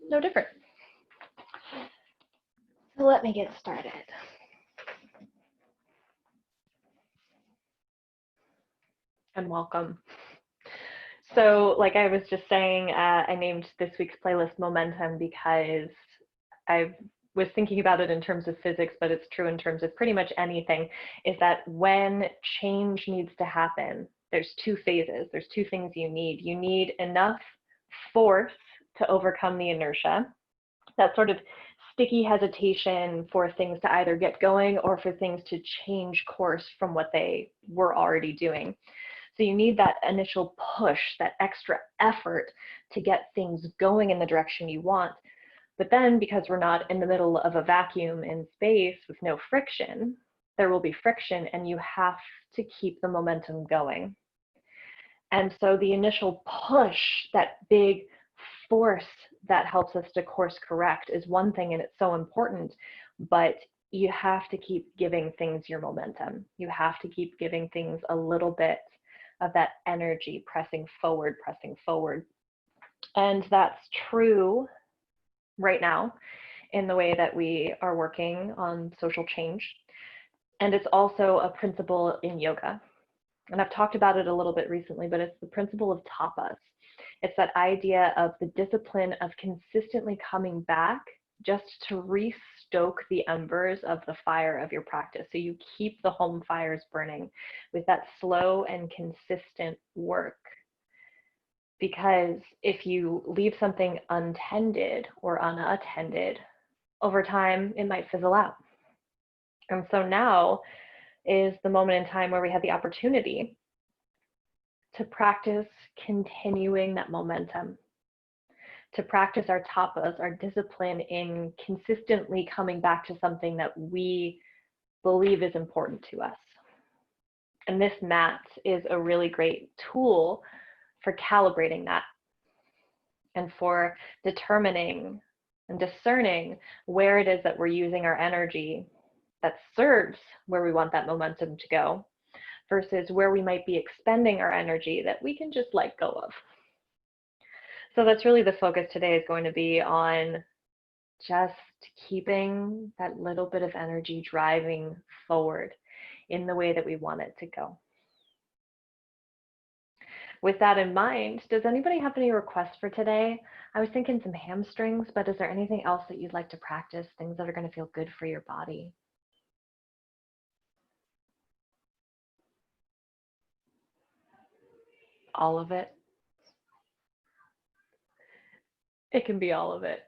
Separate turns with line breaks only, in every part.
no different. So let me get started. And welcome. So like I was just saying, I named this week's playlist Momentum because I was thinking about it in terms of physics, but it's true in terms of pretty much anything, is that when change needs to happen, there's two phases. There's two things you need. You need enough force to overcome the inertia, that sort of sticky hesitation for things to either get going or for things to change course from what they were already doing. So you need that initial push, that extra effort to get things going in the direction you want. But then because we're not in the middle of a vacuum in space with no friction, there will be friction and you have to keep the momentum going. And so the initial push, that big force that helps us to course correct is one thing, and it's so important, but you have to keep giving things your momentum. You have to keep giving things a little bit of that energy, pressing forward, pressing forward. And that's true right now in the way that we are working on social change. And it's also a principle in yoga. And I've talked about it a little bit recently, but it's the principle of tapas. It's that idea of the discipline of consistently coming back just to restoke the embers of the fire of your practice. So you keep the home fires burning with that slow and consistent work. Because if you leave something untended or unattended, over time, it might fizzle out. And so now is the moment in time where we have the opportunity to practice continuing that momentum, to practice our tapas, our discipline in consistently coming back to something that we believe is important to us. And this mat is a really great tool for calibrating that and for determining and discerning where it is that we're using our energy that serves where we want that momentum to go versus where we might be expending our energy that we can just let go of. So that's really the focus today, is going to be on just keeping that little bit of energy driving forward in the way that we want it to go. With that in mind, does anybody have any requests for today? I was thinking some hamstrings, but is there anything else that you'd like to practice, things that are going to feel good for your body? All of it? It can be all of it.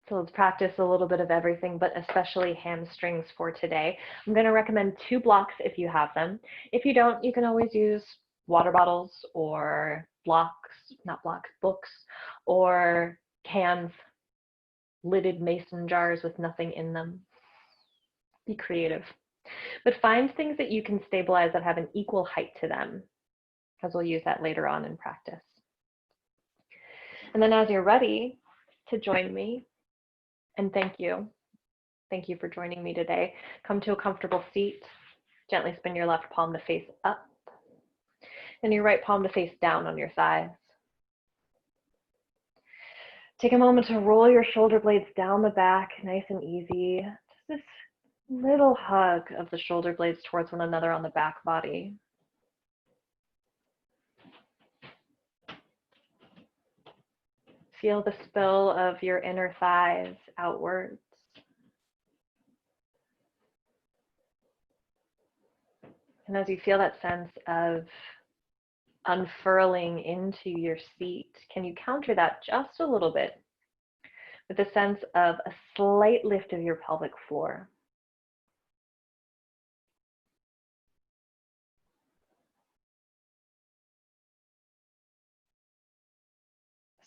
So let's practice a little bit of everything, but especially hamstrings for today. I'm going to recommend 2 blocks if you have them. If you don't, you can always use water bottles or books, or cans, lidded mason jars with nothing in them. Be creative. But find things that you can stabilize that have an equal height to them, because we'll use that later on in practice. And then as you're ready to join me, and thank you for joining me today, come to a comfortable seat. Gently spin your left palm to face up, and your right palm to face down on your thighs. Take a moment to roll your shoulder blades down the back, nice and easy. Just this little hug of the shoulder blades towards one another on the back body. Feel the spill of your inner thighs outwards. And as you feel that sense of unfurling into your seat, can you counter that just a little bit with a sense of a slight lift of your pelvic floor?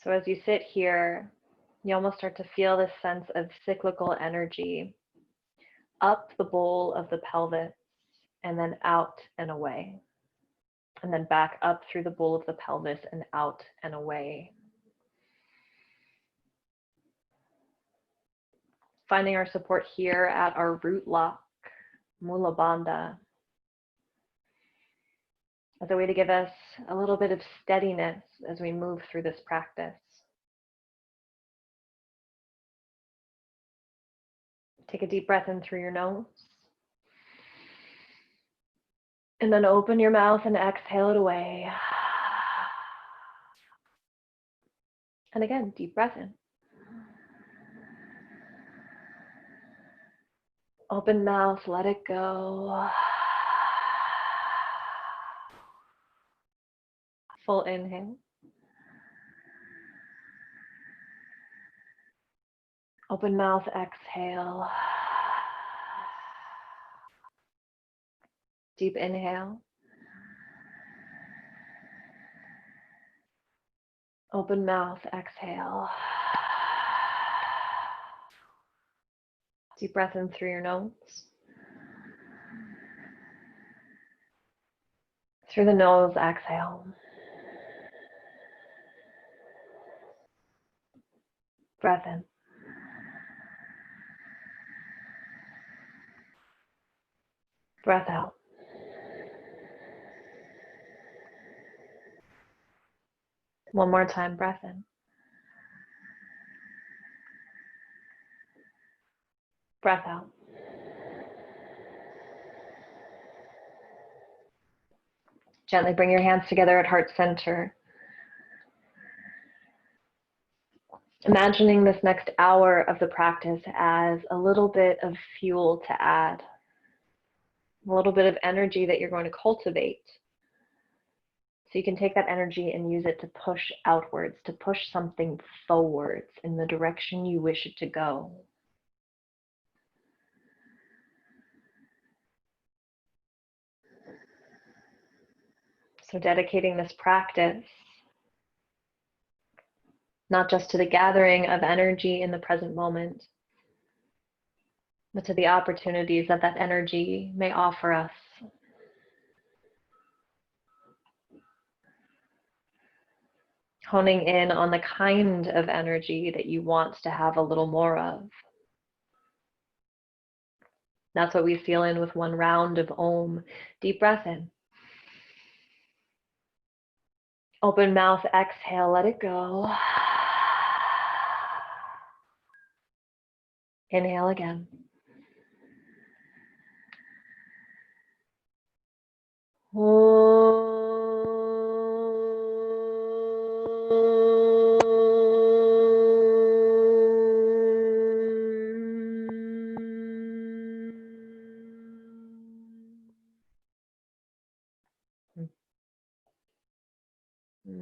So as you sit here, you almost start to feel this sense of cyclical energy up the bowl of the pelvis and then out and away. And then back up through the bowl of the pelvis and out and away. Finding our support here at our root lock, Mula Bandha, as a way to give us a little bit of steadiness as we move through this practice. Take a deep breath in through your nose. And then open your mouth and exhale it away. And again, deep breath in. Open mouth, let it go. Full inhale. Open mouth, exhale. Deep inhale. Open mouth, exhale. Deep breath in through your nose. Through the nose, exhale. Breath in. Breath out. One more time, breath in. Breath out. Gently bring your hands together at heart center. Imagining this next hour of the practice as a little bit of fuel to add, a little bit of energy that you're going to cultivate. So you can take that energy and use it to push outwards, to push something forwards in the direction you wish it to go. So dedicating this practice, not just to the gathering of energy in the present moment, but to the opportunities that that energy may offer us. Honing in on the kind of energy that you want to have a little more of. That's what we seal in with one round of Om. Deep breath in. Open mouth, exhale, let it go. Inhale again.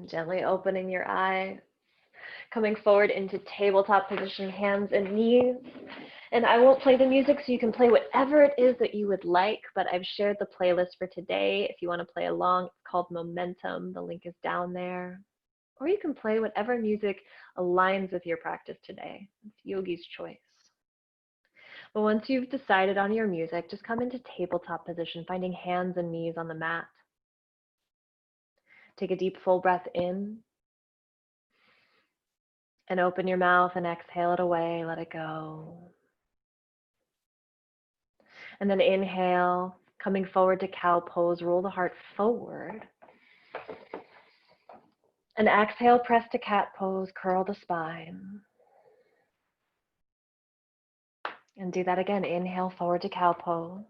Gently opening your eyes, coming forward into tabletop position, hands and knees. And I won't play the music, so you can play whatever it is that you would like, but I've shared the playlist for today. If you want to play along, it's called Momentum. The link is down there. Or you can play whatever music aligns with your practice today. It's yogi's choice. But once you've decided on your music, just come into tabletop position, finding hands and knees on the mat. Take a deep, full breath in. And open your mouth and exhale it away. Let it go. And then inhale, coming forward to cow pose, roll the heart forward. And exhale, press to cat pose, curl the spine. And do that again. Inhale, forward to cow pose.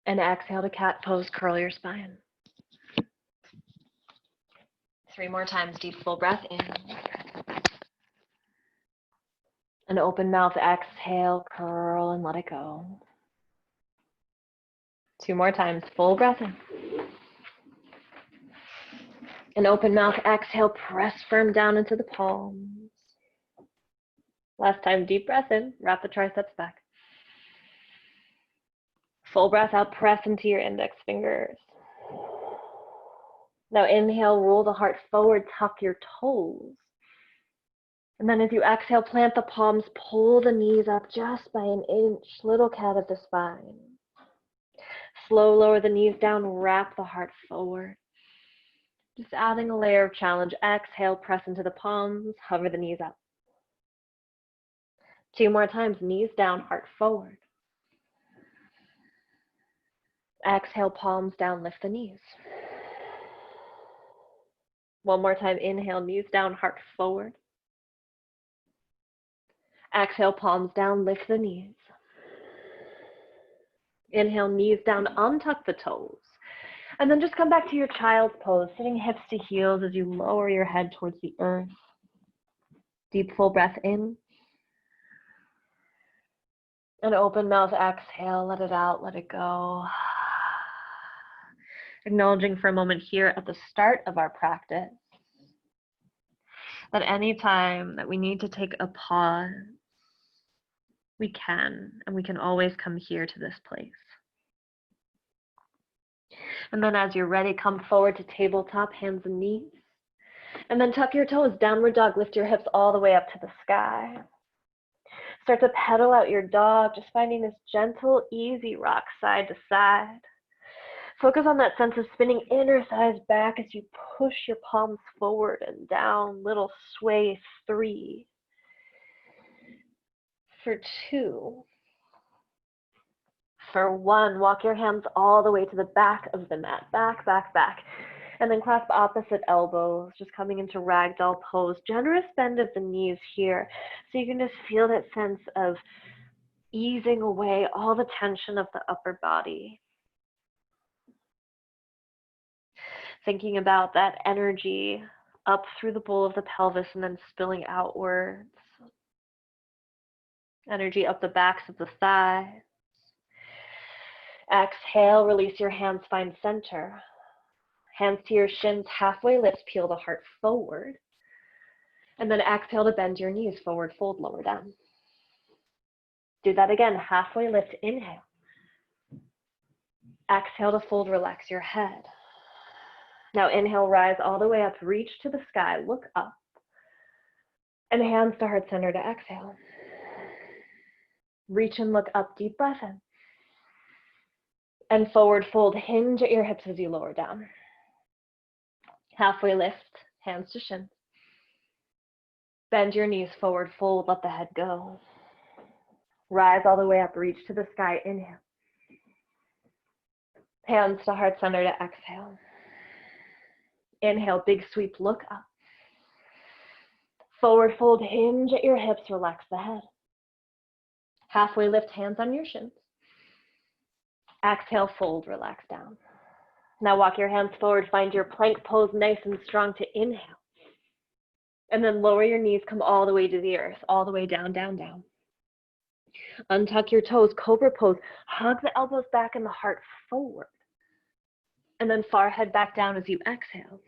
And exhale to cat pose, curl your spine. 3 more times, deep full breath in. And open mouth, exhale, curl, and let it go. 2 more times, full breath in. And open mouth, exhale, press firm down into the palms. Last time, deep breath in, wrap the triceps back. Full breath out, press into your index fingers. Now inhale, roll the heart forward, tuck your toes. And then as you exhale, plant the palms, pull the knees up just by an inch, little cat of the spine. Slow, lower the knees down, wrap the heart forward. Just adding a layer of challenge. Exhale, press into the palms, hover the knees up. 2 more times, knees down, heart forward. Exhale, palms down, lift the knees. 1 more time, inhale, knees down, heart forward. Exhale, palms down, lift the knees. Inhale, knees down, untuck the toes. And then just come back to your child's pose, sitting hips to heels as you lower your head towards the earth. Deep full breath in. And open mouth, exhale, let it out, let it go. Acknowledging for a moment here at the start of our practice that any time that we need to take a pause, we can, and we can always come here to this place. And then as you're ready, come forward to tabletop, hands and knees. And then tuck your toes, downward dog, lift your hips all the way up to the sky. Start to pedal out your dog, just finding this gentle, easy rock side to side. Focus on that sense of spinning inner thighs back as you push your palms forward and down. Little sway, 3. For 2. For 1, walk your hands all the way to the back of the mat. Back, back, back. And then clasp opposite elbows, just coming into ragdoll pose. Generous bend of the knees here. So you can just feel that sense of easing away all the tension of the upper body. Thinking about that energy up through the bowl of the pelvis and then spilling outwards. Energy up the backs of the thighs. Exhale, release your hands, find center. Hands to your shins, halfway lift, peel the heart forward. And then exhale to bend your knees, forward fold, lower down. Do that again, halfway lift, inhale. Exhale to fold, relax your head. Now inhale, rise all the way up, reach to the sky, look up. And hands to heart center to exhale. Reach and look up, deep breath in. And forward fold, hinge at your hips as you lower down. Halfway lift, hands to shins. Bend your knees, forward fold, let the head go. Rise all the way up, reach to the sky, inhale. Hands to heart center to exhale. Inhale, big sweep, look up. Forward fold, hinge at your hips, relax the head. Halfway lift, hands on your shins. Exhale, fold, relax down. Now walk your hands forward, find your plank pose nice and strong to inhale. And then lower your knees, come all the way to the earth, all the way down, down, down. Untuck your toes, cobra pose. Hug the elbows back and the heart forward. And then forehead back down as you exhale.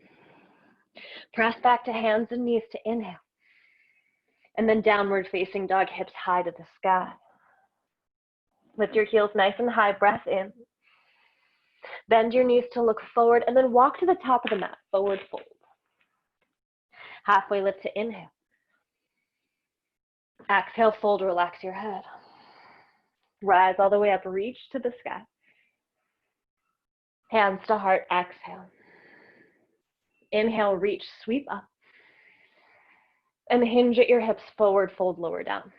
Press back to hands and knees to inhale. And then downward facing dog, hips high to the sky. Lift your heels nice and high, breath in. Bend your knees to look forward and then walk to the top of the mat, forward fold. Halfway lift to inhale. Exhale, fold, relax your head. Rise all the way up, reach to the sky. Hands to heart, exhale. Inhale, reach, sweep up. And hinge at your hips, forward fold, lower down.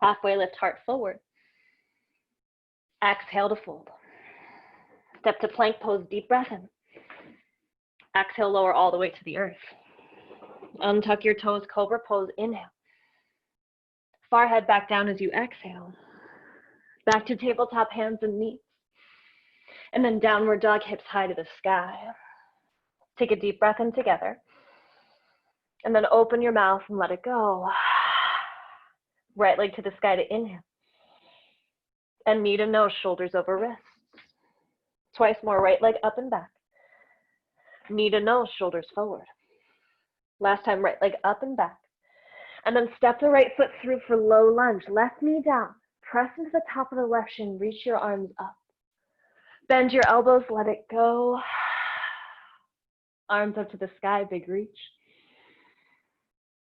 Halfway lift, heart forward. Exhale to fold. Step to plank pose, deep breath in. Exhale, lower all the way to the earth. Untuck your toes, cobra pose, inhale. Forehead back down as you exhale. Back to tabletop, hands and knees. And then downward dog, hips high to the sky. Take a deep breath in together. And then open your mouth and let it go. Right leg to the sky to inhale. And knee to nose, shoulders over wrists. Twice more, right leg up and back. Knee to nose, shoulders forward. Last time, right leg up and back. And then step the right foot through for low lunge. Left knee down. Press into the top of the left shin. Reach your arms up. Bend your elbows, let it go. Arms up to the sky, big reach.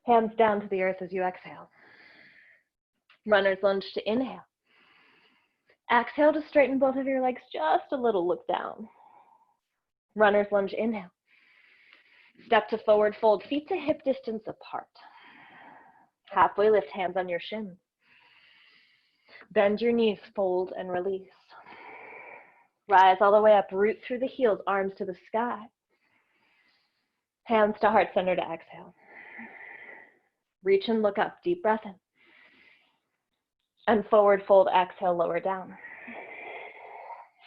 Hands down to the earth as you exhale. Runner's lunge to inhale. Exhale to straighten both of your legs just a little, look down. Runner's lunge, inhale. Step to forward fold, feet to hip distance apart. Halfway lift, hands on your shins. Bend your knees, fold and release. Rise all the way up, root through the heels, arms to the sky. Hands to heart center to exhale. Reach and look up, deep breath in. And forward fold, exhale, lower down.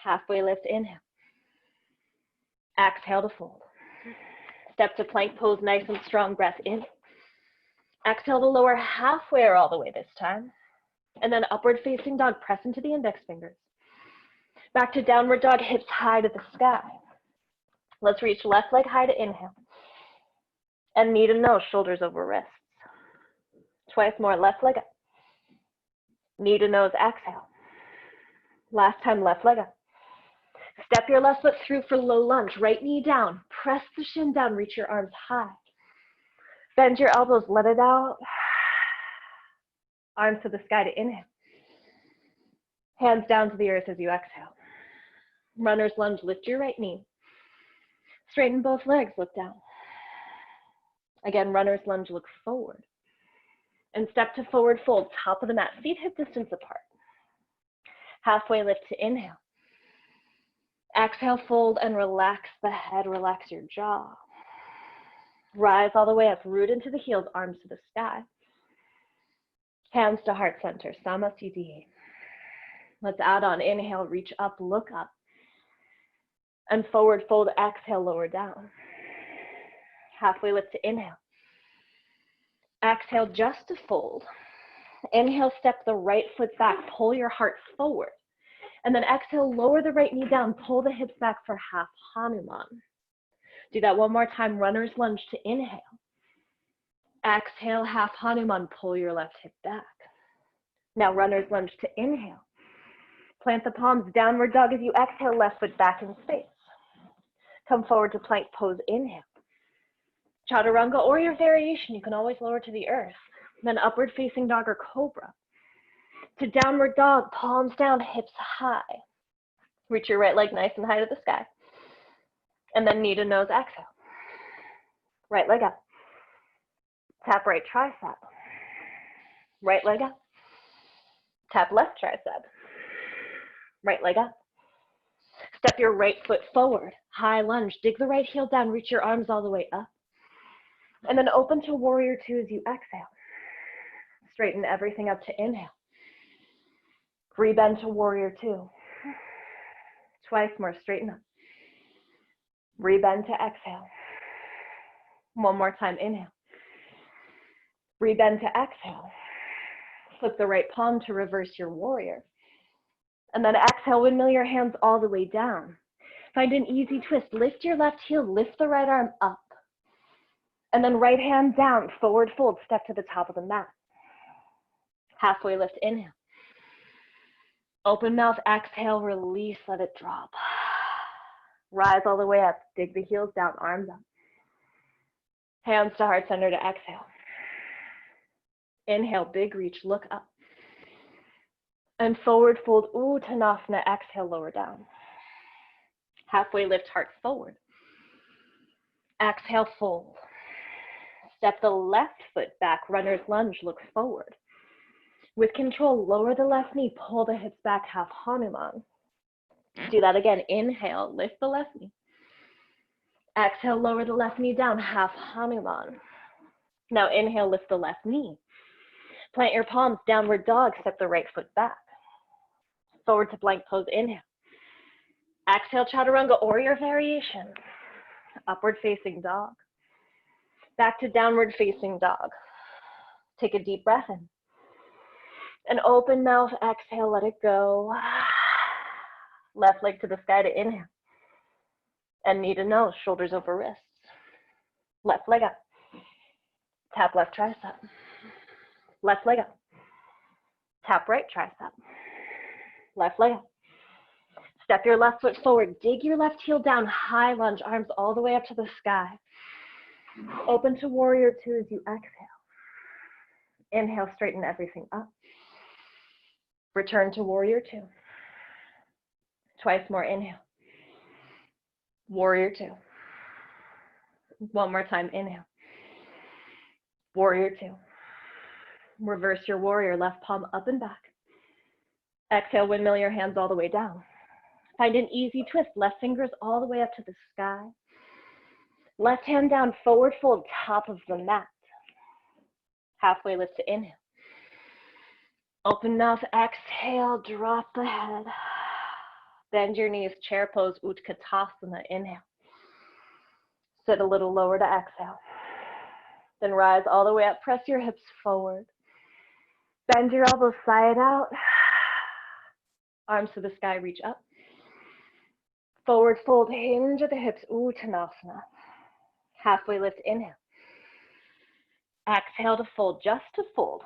Halfway lift, inhale. Exhale to fold. Step to plank pose, nice and strong, breath in. Exhale to lower halfway or all the way this time. And then upward facing dog, press into the index fingers. Back to downward dog, hips high to the sky. Let's reach left leg high to inhale. And knee to nose, shoulders over wrists. Twice more, left leg up. Knee to nose, exhale. Last time, left leg up. Step your left foot through for low lunge, right knee down. Press the shin down, reach your arms high. Bend your elbows, let it out. Arms to the sky to inhale. Hands down to the earth as you exhale. Runner's lunge, lift your right knee. Straighten both legs, look down. Again, runner's lunge, look forward. And step to forward fold, top of the mat, feet hip distance apart. Halfway lift to inhale. Exhale, fold and relax the head, relax your jaw. Rise all the way up, root into the heels, arms to the sky. Hands to heart center, Samasiddhi. Let's add on, inhale, reach up, look up. And forward fold, exhale, lower down. Halfway lift to inhale. Exhale just to fold. Inhale, step the right foot back, pull your heart forward. And then exhale, lower the right knee down, pull the hips back for half Hanuman. Do that one more time, runner's lunge to inhale. Exhale, half Hanuman, pull your left hip back. Now runner's lunge to inhale. Plant the palms, downward dog as you exhale, left foot back in space. Come forward to plank pose, inhale. Chaturanga or your variation, you can always lower to the earth. Then upward facing dog or cobra. To downward dog, palms down, hips high. Reach your right leg nice and high to the sky. And then knee to nose, exhale. Right leg up. Tap right tricep. Right leg up. Tap left tricep. Right leg up. Step your right foot forward. High lunge. Dig the right heel down. Reach your arms all the way up. And then open to warrior two as you exhale. Straighten everything up to inhale. Rebend to warrior two. Twice more, straighten up. Rebend to exhale. One more time, inhale. Rebend to exhale. Flip the right palm to reverse your warrior. And then exhale, windmill your hands all the way down. Find an easy twist. Lift your left heel, lift the right arm up. And then right hand down, forward fold, step to the top of the mat. Halfway lift, inhale. Open mouth, exhale, release, let it drop. Rise all the way up, dig the heels down, arms up. Hands to heart center to exhale. Inhale, big reach, look up. And forward fold, Uttanasana, exhale, lower down. Halfway lift, heart forward. Exhale, fold. Step the left foot back, runner's lunge, look forward. With control, lower the left knee, pull the hips back, half Hanuman. Do that again. Inhale, lift the left knee. Exhale, lower the left knee down, half Hanuman. Now inhale, lift the left knee. Plant your palms, downward dog, step the right foot back. Forward to plank pose, inhale. Exhale, chaturanga or your variation. Upward facing dog. Back to downward facing dog. Take a deep breath in. And open mouth, exhale, let it go. Left leg to the sky to inhale. And knee to nose, shoulders over wrists. Left leg up. Tap left tricep. Left leg up. Tap right tricep. Left leg up. Step your left foot forward. Dig your left heel down. High lunge, arms all the way up to the sky. Open to warrior two as you exhale. Inhale, straighten everything up. Return to warrior two. Twice more, inhale. Warrior two. One more time, inhale. Warrior two. Reverse your warrior, left palm up and back. Exhale, windmill your hands all the way down. Find an easy twist, left fingers all the way up to the sky. Left hand down, forward fold, top of the mat. Halfway lift to inhale. Open mouth, exhale, drop the head. Bend your knees, chair pose, Utkatasana, inhale. Sit a little lower to exhale. Then rise all the way up, press your hips forward. Bend your elbows, side out. Arms to the sky, reach up. Forward fold, hinge at the hips, Uttanasana. Halfway lift, inhale. Exhale to fold, just to fold.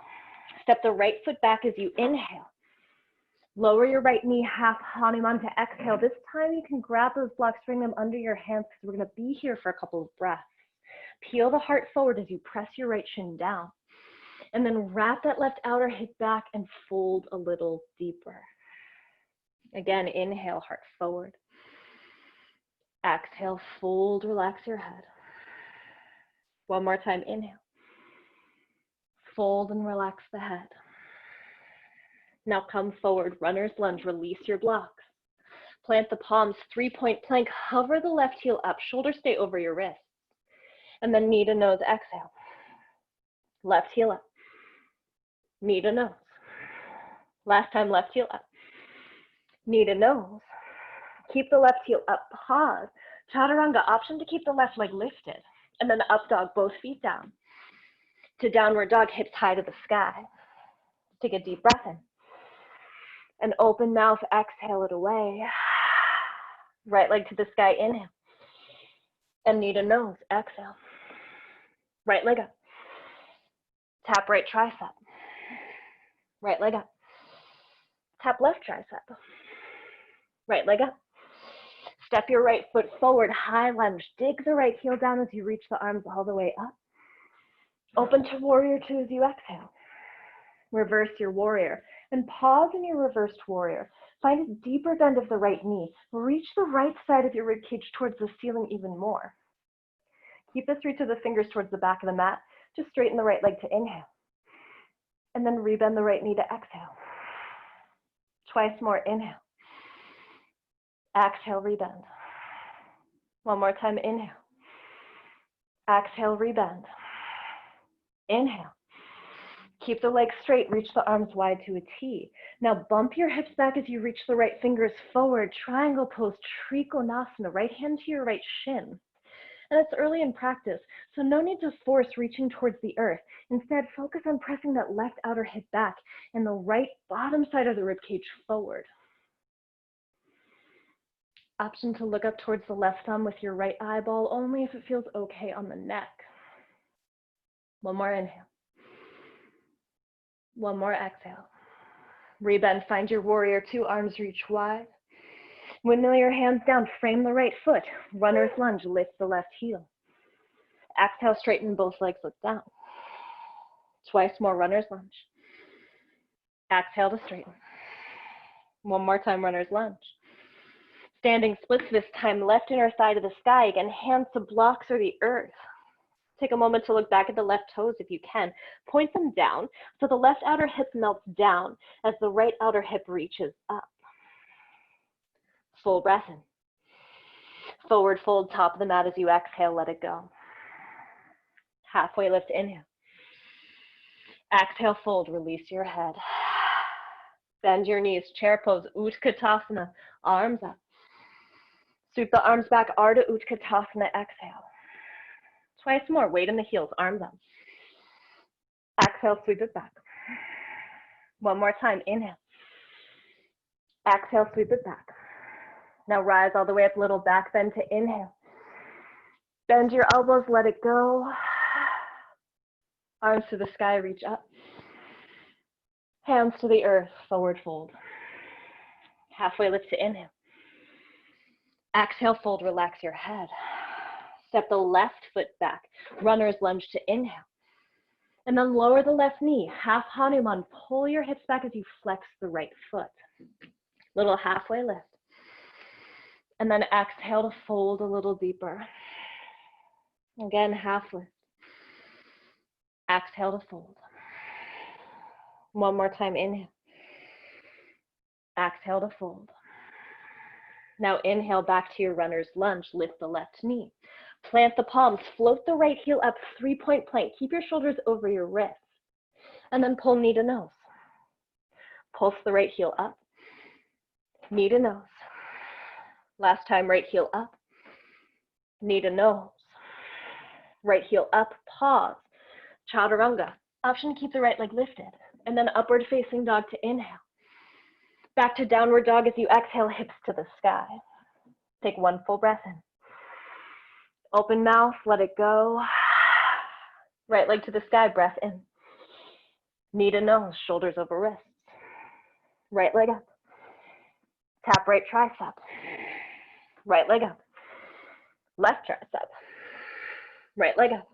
Step the right foot back as you inhale. Lower your right knee, half Hanuman to exhale. This time you can grab those blocks, bring them under your hands because we're going to be here for a couple of breaths. Peel the heart forward as you press your right shin down. And then wrap that left outer hip back and fold a little deeper. Again, inhale, heart forward. Exhale, fold, relax your head. One more time, inhale. Fold and relax the head. Now come forward, runner's lunge, release your blocks. Plant the palms, 3-point plank, hover the left heel up, shoulders stay over your wrists. And then knee to nose, exhale. Left heel up, knee to nose. Last time, left heel up, knee to nose. Keep the left heel up, pause. Chaturanga, option to keep the left leg lifted. And then up dog, both feet down. To downward dog, hips high to the sky. Take a deep breath in. And open mouth, exhale it away. Right leg to the sky, inhale. And knee to nose, exhale. Right leg up. Tap right tricep. Right leg up. Tap left tricep. Right leg up. Step your right foot forward, high lunge. Dig the right heel down as you reach the arms all the way up. Open to warrior two as you exhale. Reverse your warrior and pause in your reversed warrior. Find a deeper bend of the right knee. Reach the right side of your ribcage towards the ceiling even more. Keep this reach of the fingers towards the back of the mat. Just straighten the right leg to inhale. And then rebend the right knee to exhale. Twice more, inhale. Exhale, rebend. One more time, inhale. Exhale, rebend. Inhale. Keep the legs straight, reach the arms wide to a T. Now bump your hips back as you reach the right fingers forward, triangle pose, Trikonasana, right hand to your right shin. And it's early in practice, so no need to force reaching towards the earth. Instead, focus on pressing that left outer hip back and the right bottom side of the ribcage forward. Option to look up towards the left thumb with your right eyeball only if it feels okay on the neck. One more inhale. One more exhale. Rebend, find your warrior two, arms reach wide. Windmill your hands down, frame the right foot. Runner's lunge, lift the left heel. Exhale, straighten both legs, look down. Twice more, runner's lunge. Exhale to straighten. One more time, runner's lunge. Standing splits this time, left inner thigh to the sky. Again, hands to blocks or the earth. Take a moment to look back at the left toes if you can. Point them down so the left outer hip melts down as the right outer hip reaches up. Full breath in. Forward fold, top of the mat as you exhale, let it go. Halfway lift, inhale. Exhale, fold, release your head. Bend your knees, chair pose, Utkatasana, arms up. Sweep the arms back, Ardha Utkatasana, exhale. Twice more, weight in the heels, arms up. Exhale, sweep it back. One more time, inhale. Exhale, sweep it back. Now rise all the way up, little back bend to inhale. Bend your elbows, let it go. Arms to the sky, reach up. Hands to the earth, forward fold. Halfway lift to inhale. Exhale, fold, relax your head. Step the left foot back, runner's lunge to inhale. And then lower the left knee, half Hanuman. Pull your hips back as you flex the right foot. Little halfway lift. And then exhale to fold a little deeper. Again, half lift. Exhale to fold. One more time, inhale. Exhale to fold. Now inhale back to your runner's lunge, lift the left knee. Plant the palms, float the right heel up, 3-point plank. Keep your shoulders over your wrists. And then pull knee to nose. Pulse the right heel up, knee to nose. Last time, right heel up, knee to nose. Right heel up, pause, chaturanga. Option to keep the right leg lifted. And then upward facing dog to inhale. Back to downward dog as you exhale, hips to the sky. Take one full breath in. Open mouth, let it go. Right leg to the sky, breath in. Knee to nose, shoulders over wrists. Right leg up. Tap right tricep. Right leg up. Left tricep. Right leg up.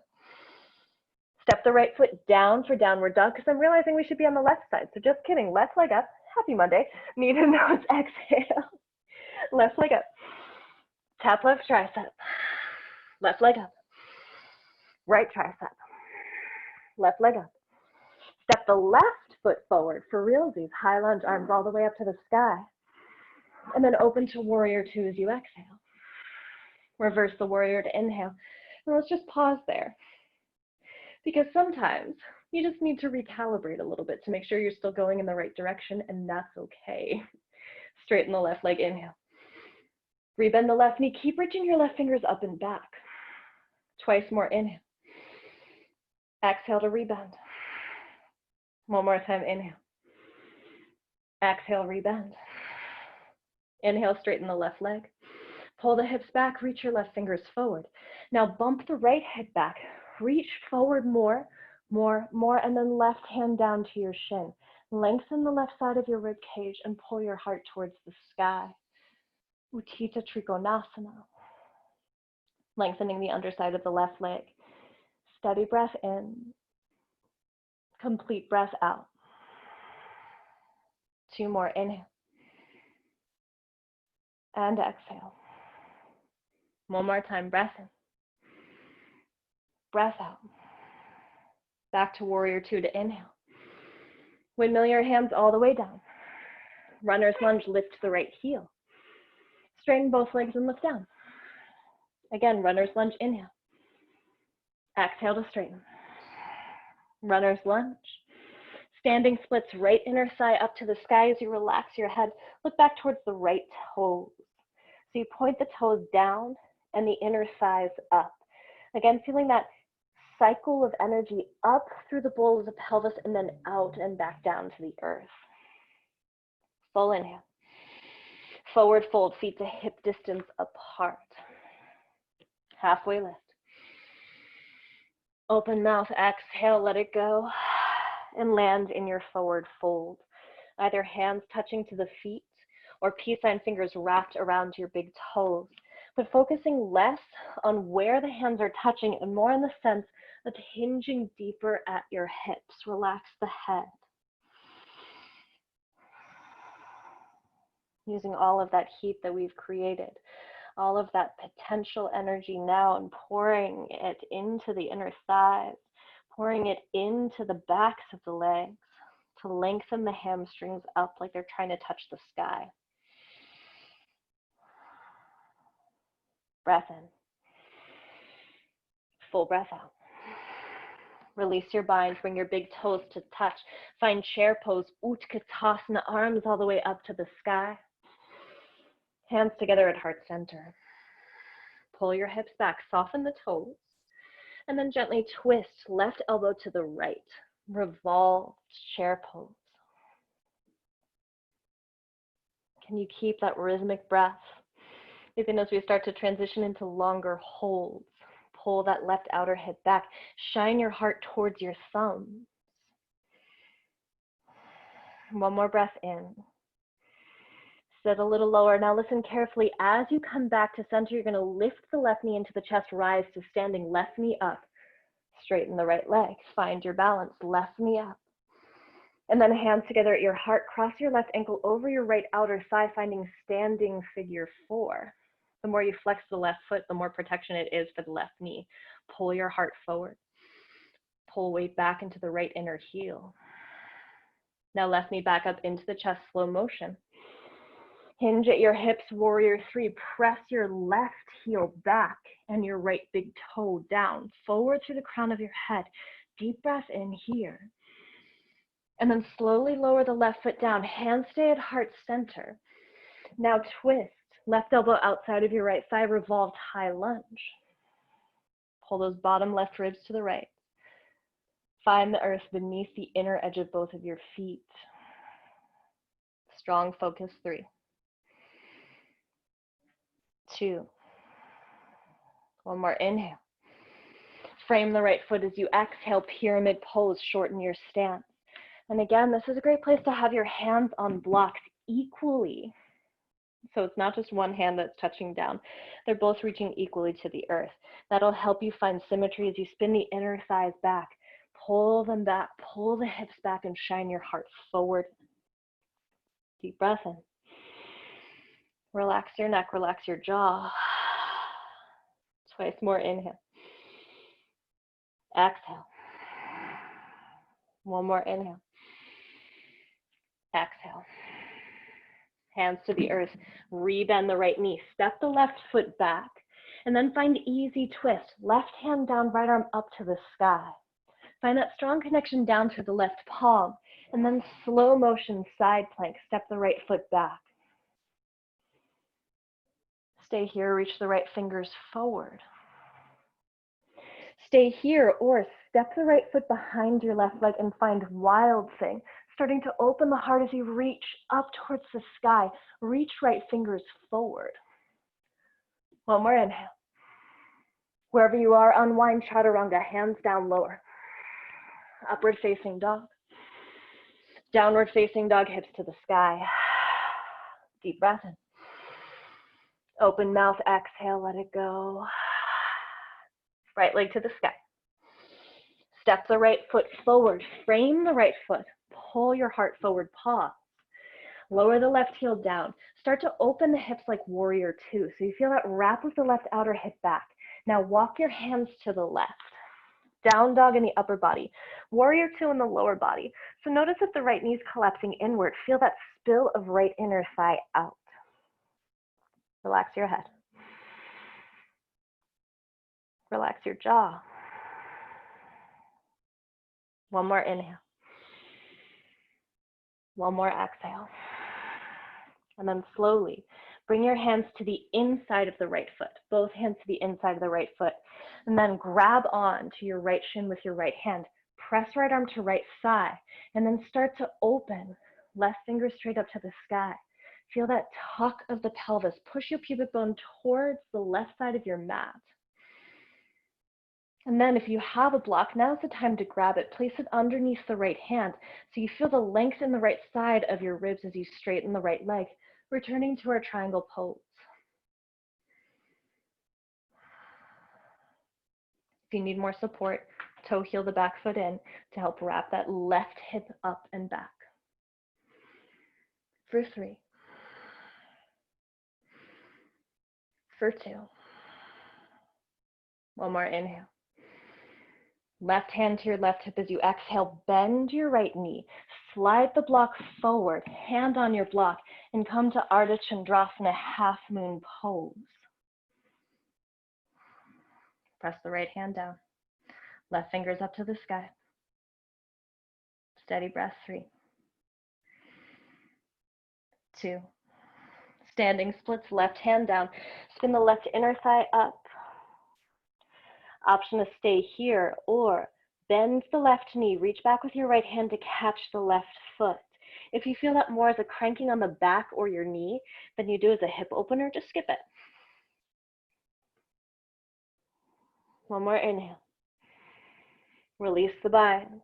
Step the right foot down for downward dog because I'm realizing we should be on the left side. So just kidding. Left leg up. Happy Monday. Knee to nose, exhale. Left leg up. Tap left tricep. Left leg up. Right tricep. Left leg up. Step the left foot forward for realsies. High lunge, arms all the way up to the sky. And then open to warrior two as you exhale. Reverse the warrior to inhale. And let's just pause there. Because sometimes you just need to recalibrate a little bit to make sure you're still going in the right direction, and that's okay. Straighten the left leg, inhale. Rebend the left knee, keep reaching your left fingers up and back. Twice more, inhale. Exhale to rebend. One more time, inhale. Exhale, rebend. Inhale, straighten the left leg. Pull the hips back, reach your left fingers forward. Now bump the right hip back. Reach forward more, and then left hand down to your shin. Lengthen the left side of your rib cage and pull your heart towards the sky. Utthita Trikonasana. Lengthening the underside of the left leg. Steady breath in. Complete breath out. Two more, inhale. And exhale. One more time, breath in. Breath out. Back to warrior two to inhale. Windmill your hands all the way down. Runner's lunge, lift the right heel. Straighten both legs and lift down. Again, runner's lunge, inhale. Exhale to straighten. Runner's lunge. Standing splits, right inner thigh up to the sky as you relax your head. Look back towards the right toes. So you point the toes down and the inner thighs up. Again, feeling that cycle of energy up through the bowl of the pelvis and then out and back down to the earth. Full inhale. Forward fold, feet to hip distance apart. Halfway lift. Open mouth, exhale, let it go. And land in your forward fold. Either hands touching to the feet or peace sign fingers wrapped around your big toes. But focusing less on where the hands are touching and more in the sense of hinging deeper at your hips. Relax the head. Using all of that heat that we've created, all of that potential energy now, and pouring it into the inner thighs, pouring it into the backs of the legs to lengthen the hamstrings up like they're trying to touch the sky. Breath in. Full breath out. Release your bind, bring your big toes to touch. Find chair pose, Utkatasana, arms all the way up to the sky. Hands together at heart center. Pull your hips back, soften the toes, and then gently twist left elbow to the right. Revolved chair pose. Can you keep that rhythmic breath? Even as we start to transition into longer holds, pull that left outer hip back. Shine your heart towards your thumbs. One more breath in. Sit a little lower. Now listen carefully. As you come back to center, you're going to lift the left knee into the chest, rise to standing, left knee up. Straighten the right leg. Find your balance, left knee up. And then hands together at your heart. Cross your left ankle over your right outer thigh, finding standing figure four. The more you flex the left foot, the more protection it is for the left knee. Pull your heart forward. Pull weight back into the right inner heel. Now left knee back up into the chest, slow motion. Hinge at your hips, warrior three. Press your left heel back and your right big toe down. Forward through the crown of your head. Deep breath in here. And then slowly lower the left foot down. Hands stay at heart center. Now twist. Left elbow outside of your right thigh, revolved high lunge. Pull those bottom left ribs to the right. Find the earth beneath the inner edge of both of your feet. Strong focus, 3, 2. One more, inhale. Frame the right foot as you exhale, pyramid pose, shorten your stance. And again, this is a great place to have your hands on blocks equally. So it's not just one hand that's touching down. They're both reaching equally to the earth. That'll help you find symmetry as you spin the inner thighs back. Pull them back, pull the hips back, and shine your heart forward. Deep breath in. Relax your neck, relax your jaw. Twice more, inhale. Exhale. One more, inhale. Exhale. Hands to the earth. Rebend the right knee. Step the left foot back. And then find easy twist. Left hand down, right arm up to the sky. Find that strong connection down to the left palm. And then slow motion side plank. Step the right foot back. Stay here. Reach the right fingers forward. Stay here or step the right foot behind your left leg and find wild thing. Starting to open the heart as you reach up towards the sky. Reach right fingers forward. One more inhale. Wherever you are, unwind chaturanga, hands down lower. Upward facing dog. Downward facing dog, hips to the sky. Deep breath in. Open mouth, exhale, let it go. Right leg to the sky. Step the right foot forward. Frame the right foot. Pull your heart forward, pause. Lower the left heel down. Start to open the hips like warrior 2. So you feel that wrap of the left outer hip back. Now walk your hands to the left. Down dog in the upper body. Warrior 2 in the lower body. So notice that the right knee is collapsing inward. Feel that spill of right inner thigh out. Relax your head. Relax your jaw. One more inhale. One more exhale. And then slowly bring your hands to the inside of the right foot. Both hands to the inside of the right foot. And then grab on to your right shin with your right hand. Press right arm to right thigh. And then start to open. Left finger straight up to the sky. Feel that tuck of the pelvis. Push your pubic bone towards the left side of your mat. And then if you have a block, now's the time to grab it. Place it underneath the right hand so you feel the length in the right side of your ribs as you straighten the right leg, returning to our triangle pose. If you need more support, toe heel the back foot in to help wrap that left hip up and back. For 3. For 2. One more inhale. Left hand to your left hip as you exhale, bend your right knee. Slide the block forward, hand on your block, and come to Ardha Chandrasana, half moon pose. Press the right hand down. Left fingers up to the sky. Steady breath, 3. 2. Standing splits, left hand down. Spin the left inner thigh up. Option to stay here or bend the left knee. Reach back with your right hand to catch the left foot. If you feel that more as a cranking on the back or your knee than you do as a hip opener, just skip it. One more inhale. Release the bind.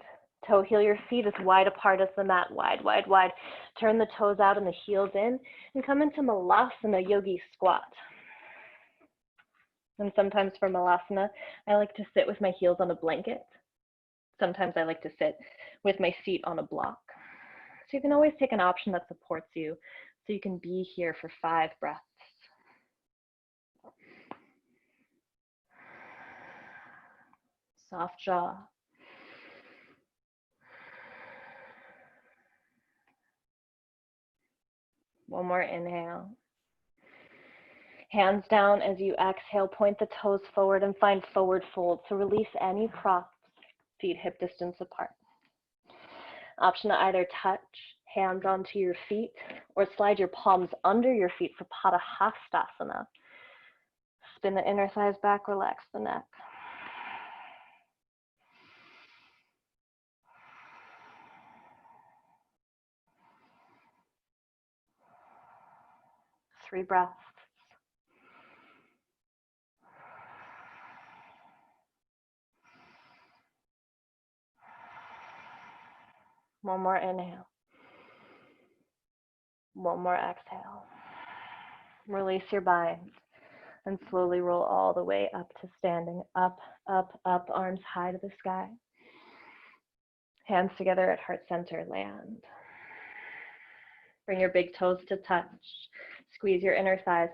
Toe heel your feet as wide apart as the mat. Wide, wide, wide. Turn the toes out and the heels in and come into Malasana Yogi Squat. And sometimes for Malasana, I like to sit with my heels on a blanket. Sometimes I like to sit with my feet on a block. So you can always take an option that supports you so you can be here for 5 breaths. Soft jaw. One more inhale. Hands down as you exhale, point the toes forward and find forward fold. So release any props, feet hip distance apart. Option to either touch hands onto your feet or slide your palms under your feet for Padahastasana. Spin the inner thighs back, relax the neck. Three breaths. One more inhale. One more exhale. Release your bind and slowly roll all the way up to standing. Up, up, up, arms high to the sky. Hands together at heart center, land. Bring your big toes to touch. Squeeze your inner thighs.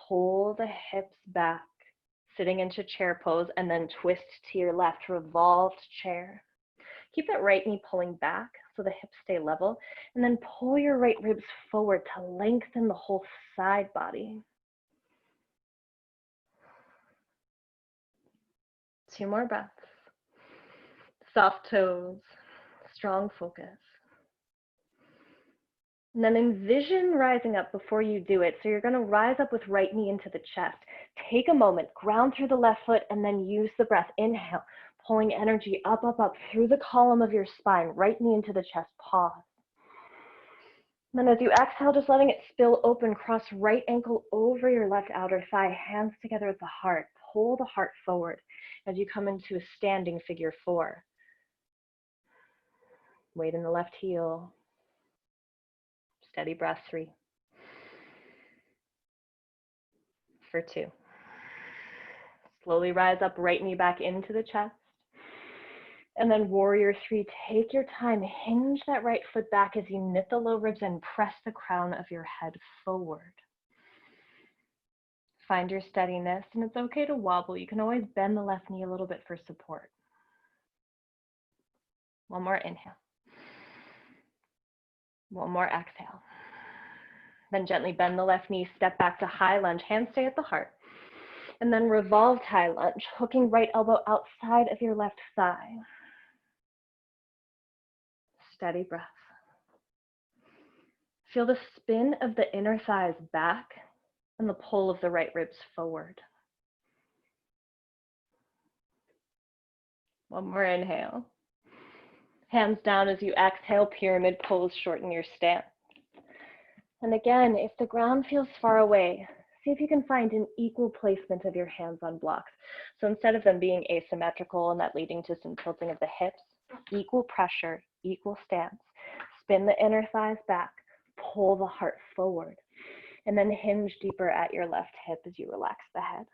Pull the hips back, sitting into chair pose, and then twist to your left, revolved chair. Keep that right knee pulling back so the hips stay level, and then pull your right ribs forward to lengthen the whole side body. 2 more breaths. Soft toes, strong focus. And then envision rising up before you do it. So you're going to rise up with right knee into the chest. Take a moment, ground through the left foot, and then use the breath. Inhale, pulling energy up, up, up through the column of your spine. Right knee into the chest, pause. And then as you exhale, just letting it spill open, cross right ankle over your left outer thigh, hands together at the heart. Pull the heart forward as you come into a standing figure 4. Weight in the left heel. Steady breath, 3. For 2. Slowly rise up, right knee back into the chest. And then warrior 3, take your time, hinge that right foot back as you knit the low ribs and press the crown of your head forward. Find your steadiness, and it's okay to wobble. You can always bend the left knee a little bit for support. One more inhale. One more exhale. Then gently bend the left knee, step back to high lunge, hands stay at the heart. And then revolved high lunge, hooking right elbow outside of your left thigh. Steady breath. Feel the spin of the inner thighs back and the pull of the right ribs forward. One more inhale. Hands down as you exhale, pyramid pose, shorten your stance. And again, if the ground feels far away, see if you can find an equal placement of your hands on blocks. So instead of them being asymmetrical and that leading to some tilting of the hips, equal pressure, equal stance. Spin the inner thighs back, pull the heart forward, and then hinge deeper at your left hip as you relax the head.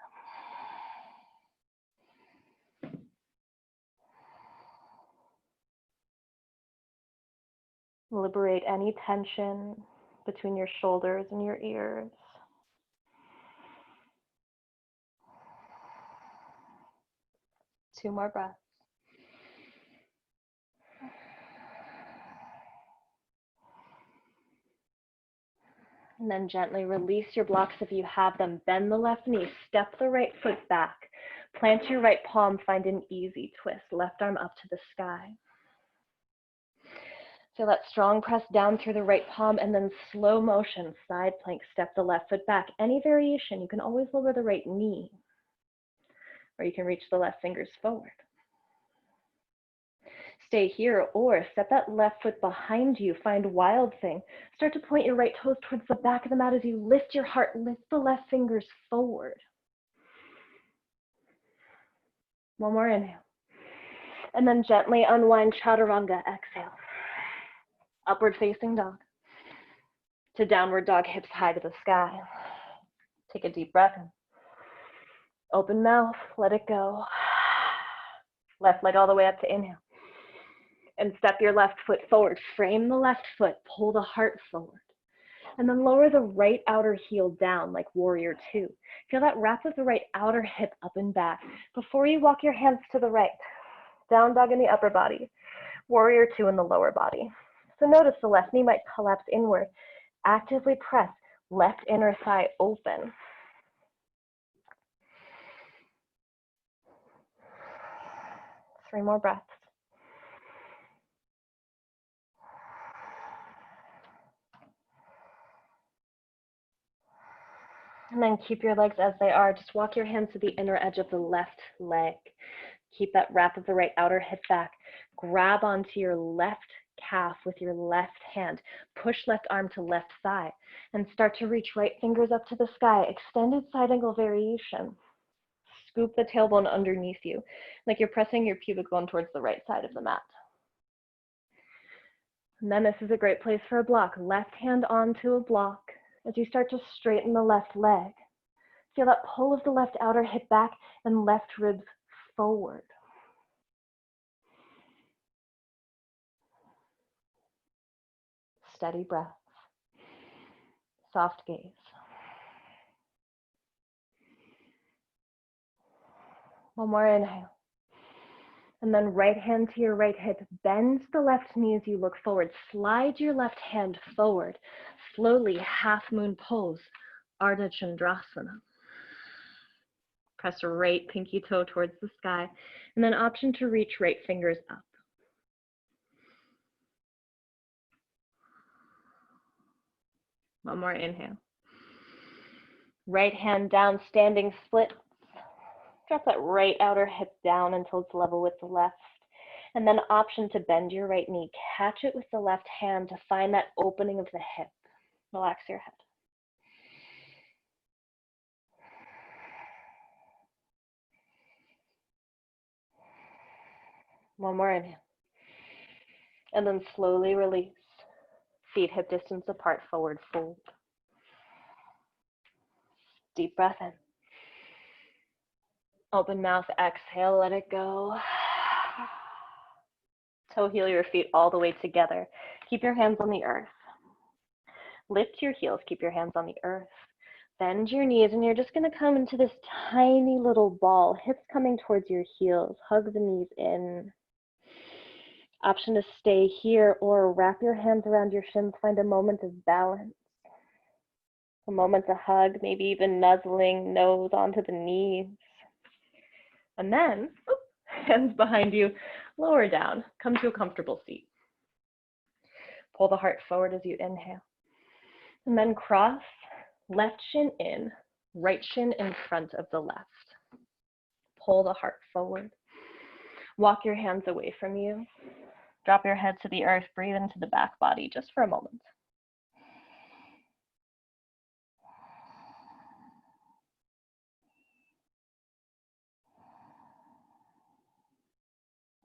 Liberate any tension between your shoulders and your ears. Two more breaths. And then gently release your blocks if you have them. Bend the left knee, step the right foot back. Plant your right palm, find an easy twist. Left arm up to the sky. Feel that strong press down through the right palm, and then slow motion, side plank, step the left foot back. Any variation, you can always lower the right knee, or you can reach the left fingers forward. Stay here, or step that left foot behind you, find wild thing. Start to point your right toes towards the back of the mat as you lift your heart, lift the left fingers forward. One more inhale. And then gently unwind chaturanga, exhale. Upward facing dog. To downward dog, hips high to the sky. Take a deep breath in. Open mouth, let it go. Left leg all the way up to inhale. And step your left foot forward. Frame the left foot, pull the heart forward. And then lower the right outer heel down like warrior 2. Feel that wrap of the right outer hip up and back. Before you walk your hands to the right, down dog in the upper body, warrior 2 in the lower body. So notice the left knee might collapse inward. Actively press left inner thigh open. Three more breaths. And then keep your legs as they are. Just walk your hands to the inner edge of the left leg. Keep that wrap of the right outer hip back. Grab onto your left calf with your left hand. Push left arm to left thigh. And start to reach right fingers up to the sky. Extended side angle variation. Scoop the tailbone underneath you, like you're pressing your pubic bone towards the right side of the mat. And then this is a great place for a block. Left hand onto a block as you start to straighten the left leg. Feel that pull of the left outer hip back and left ribs forward. Steady breath. Soft gaze. One more inhale. And then right hand to your right hip. Bend the left knee as you look forward. Slide your left hand forward. Slowly, half moon pose, Ardha Chandrasana. Press right pinky toe towards the sky. And then option to reach right fingers up. One more inhale. Right hand down, standing split. Drop that right outer hip down until it's level with the left. And then option to bend your right knee. Catch it with the left hand to find that opening of the hip. Relax your head. One more inhale. And then slowly release. Feet hip distance apart, forward fold. Deep breath in. Open mouth, exhale, let it go. Toe heel your feet all the way together. Keep your hands on the earth. Lift your heels, keep your hands on the earth. Bend your knees, and you're just gonna come into this tiny little ball, hips coming towards your heels. Hug the knees in. Option to stay here or wrap your hands around your shins, find a moment of balance. A moment to hug, maybe even nuzzling nose onto the knees. And then, hands behind you, lower down, come to a comfortable seat. Pull the heart forward as you inhale. And then cross, left shin in, right shin in front of the left. Pull the heart forward. Walk your hands away from you. Drop your head to the earth, breathe into the back body just for a moment.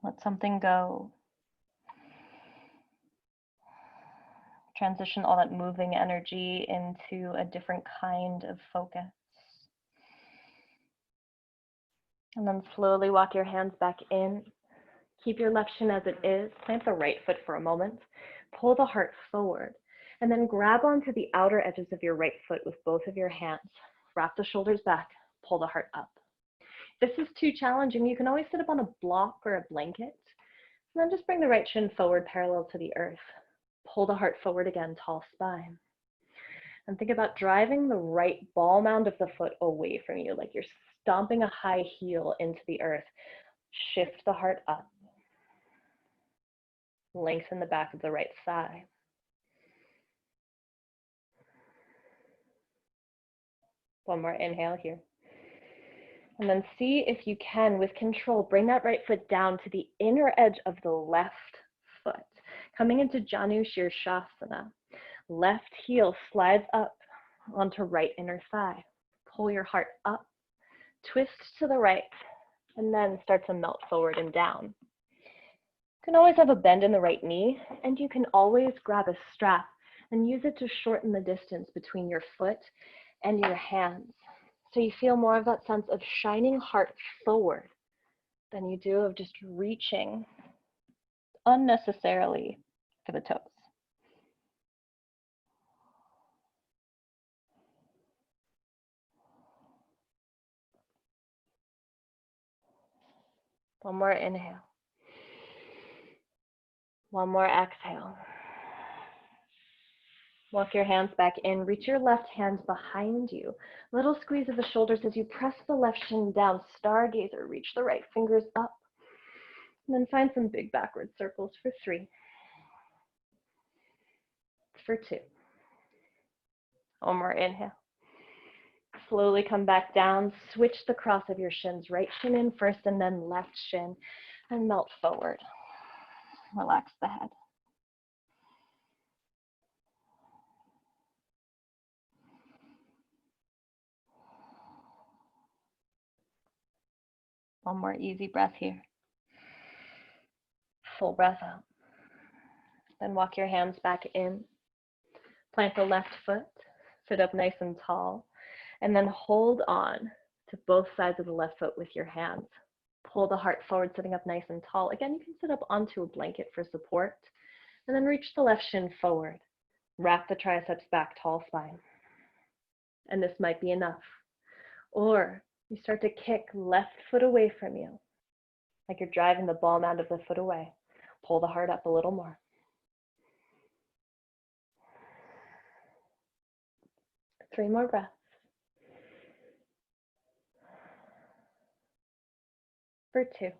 Let something go. Transition all that moving energy into a different kind of focus. And then slowly walk your hands back in. Keep your left shin as it is. Plant the right foot for a moment. Pull the heart forward. And then grab onto the outer edges of your right foot with both of your hands. Wrap the shoulders back. Pull the heart up. If this is too challenging, you can always sit up on a block or a blanket. And then just bring the right shin forward parallel to the earth. Pull the heart forward again, tall spine. And think about driving the right ball mound of the foot away from you, like you're stomping a high heel into the earth. Shift the heart up. Lengthen the back of the right thigh. One more inhale here. And then see if you can, with control, bring that right foot down to the inner edge of the left foot. Coming into Janu Shirshasana. Left heel slides up onto right inner thigh. Pull your heart up, twist to the right, and then start to melt forward and down. You can always have a bend in the right knee, and you can always grab a strap and use it to shorten the distance between your foot and your hands. So you feel more of that sense of shining heart forward than you do of just reaching unnecessarily for the toes. One more inhale. One more exhale. Walk your hands back in. Reach your left hand behind you. Little squeeze of the shoulders as you press the left shin down. Stargazer. Reach the right fingers up. And then find some big backward circles for 3. For 2. One more inhale. slowly come back down. Switch the cross of your shins. Right shin in first and then left shin. And melt forward. Relax the head. One more easy breath here. Full breath out. Then walk your hands back in. Plant the left foot. Sit up nice and tall. And then hold on to both sides of the left foot with your hands. Pull the heart forward, sitting up nice and tall. Again, you can sit up onto a blanket for support. And then reach the left shin forward. Wrap the triceps back, tall spine. And this might be enough. Or you start to kick left foot away from you, like you're driving the ball mound of the foot away. Pull the heart up a little more. Three more breaths. For two.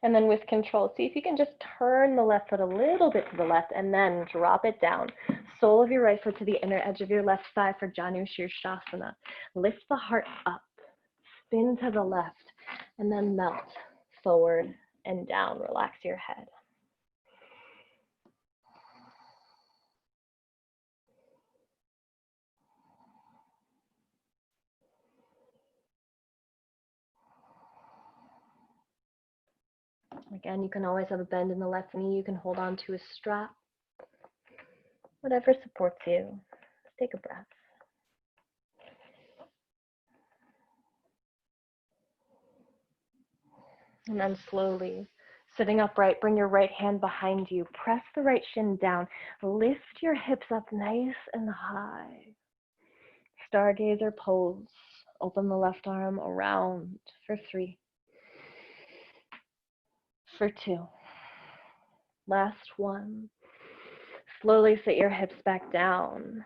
And then with control, see if you can just turn the left foot a little bit to the left and then drop it down. Sole of your right foot to the inner edge of your left thigh for Janu Shirshasana. Lift the heart up, spin to the left, and then melt forward and down. Relax your head. Again, you can always have a bend in the left knee. You can hold on to a strap. Whatever supports you. Take a breath. And then slowly, sitting upright, bring your right hand behind you. Press the right shin down. Lift your hips up nice and high. Stargazer pose. Open the left arm around for 3. For 2. Last 1. Slowly sit your hips back down.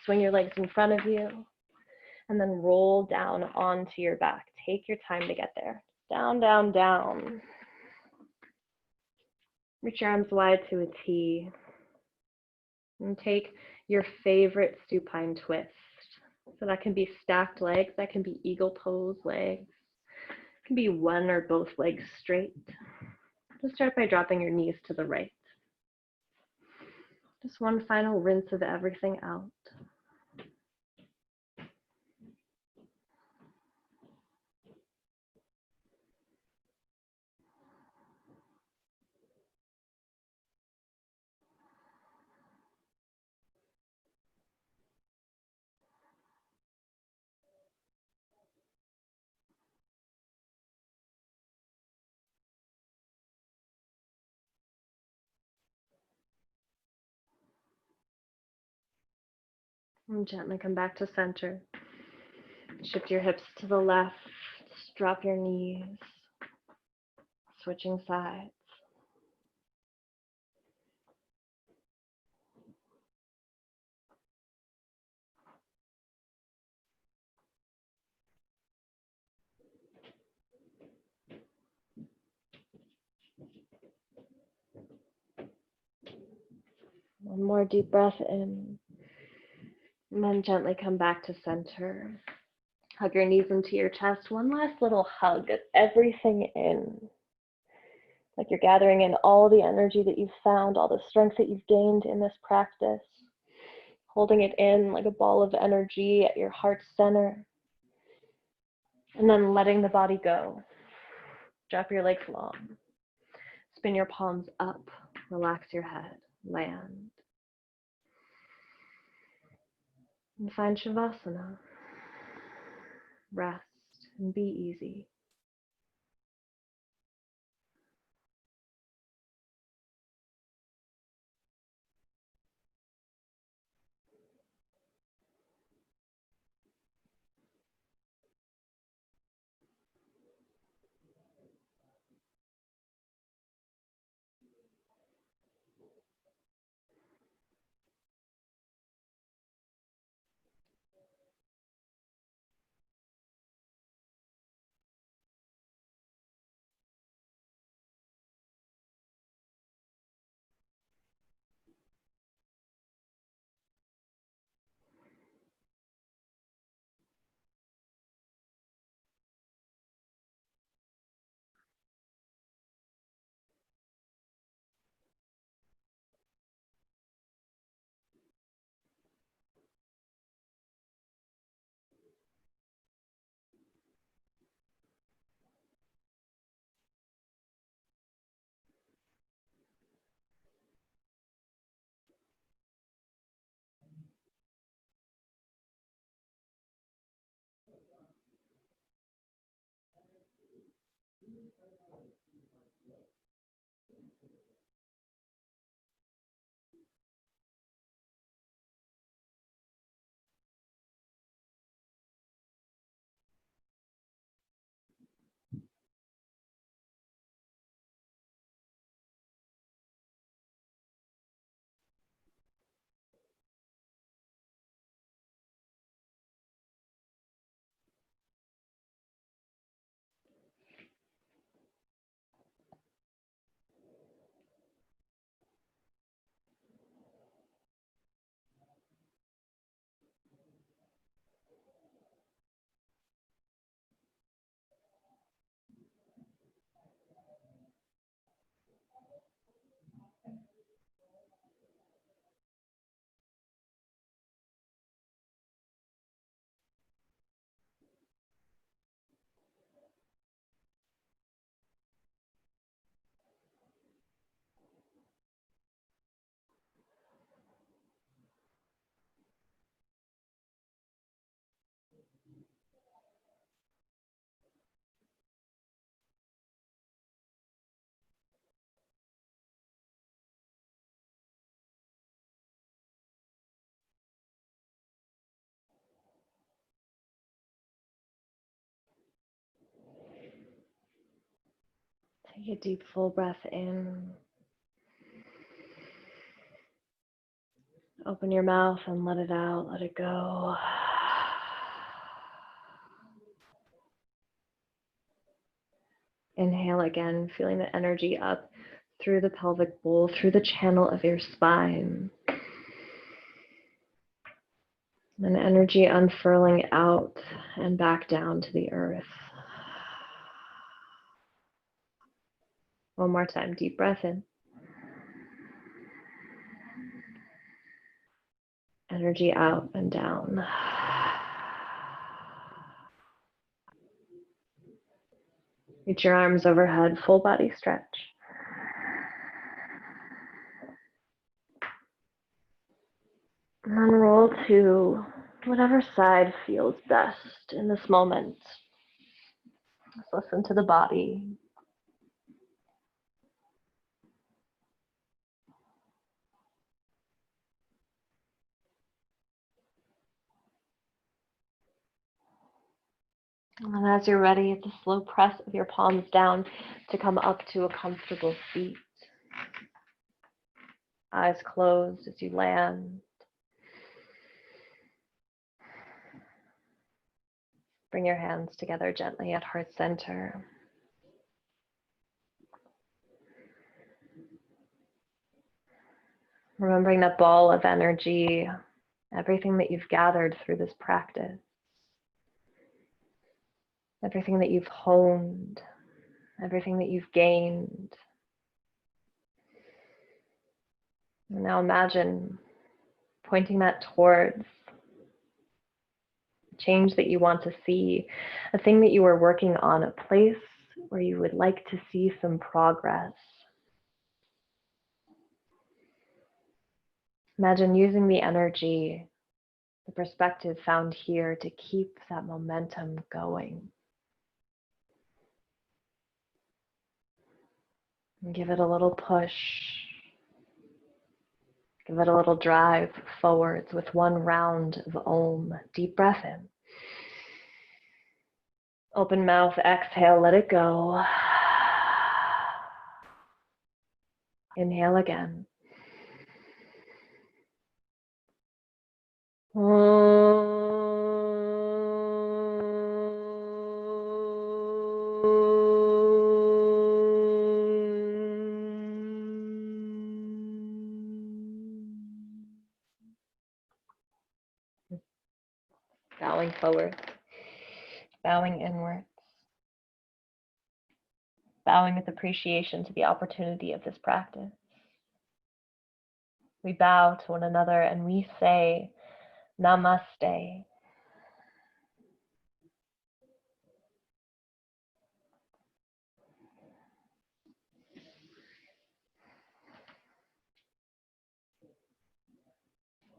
Swing your legs in front of you. And then roll down onto your back. Take your time to get there. Down, down, down. Reach your arms wide to a T. And take your favorite supine twist. So that can be stacked legs, that can be eagle pose legs. It can be one or both legs straight. Just start by dropping your knees to the right. Just one final rinse of everything out. And gently come back to center. Shift your hips to the left. Drop your knees. Switching sides. One more deep breath in. And then gently come back to center. Hug your knees into your chest. One last little hug. Get everything in. Like you're gathering in all the energy that you've found, all the strength that you've gained in this practice. Holding it in like a ball of energy at your heart center. And then letting the body go. Drop your legs long. Spin your palms up. Relax your head. Land. And find Shavasana. Rest and be easy. Take a deep, full breath in. Open your mouth and let it out, let it go. Inhale again, feeling the energy up through the pelvic bowl, through the channel of your spine. And energy unfurling out and back down to the earth. One more time, deep breath in. Energy out and down. Reach your arms overhead, full body stretch. And then roll to whatever side feels best in this moment. Just listen to the body. And as you're ready, it's a slow press of your palms down to come up to a comfortable seat. Eyes closed as you land. Bring your hands together gently at heart center. Remembering that ball of energy, everything that you've gathered through this practice, everything that you've honed, everything that you've gained. And now imagine pointing that towards a change that you want to see, a thing that you are working on, a place where you would like to see some progress. Imagine using the energy, the perspective found here to keep that momentum going. And give it a little push. Give it a little drive forwards with one round of Om. Deep breath in. Open mouth, exhale, let it go. Inhale again. Bowing forward, bowing inwards, bowing with appreciation to the opportunity of this practice. We bow to one another and we say, Namaste.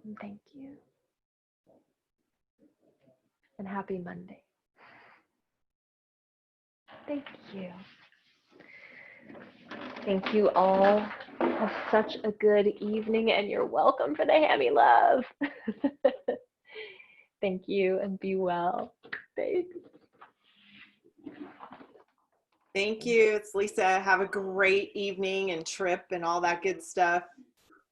And thank you. And happy Monday. Thank you. Thank you all. Have such a good evening and you're welcome for the hammy love. Thank you and be well. Thanks.
Thank you. It's Lisa. Have a great evening and trip and all that good stuff.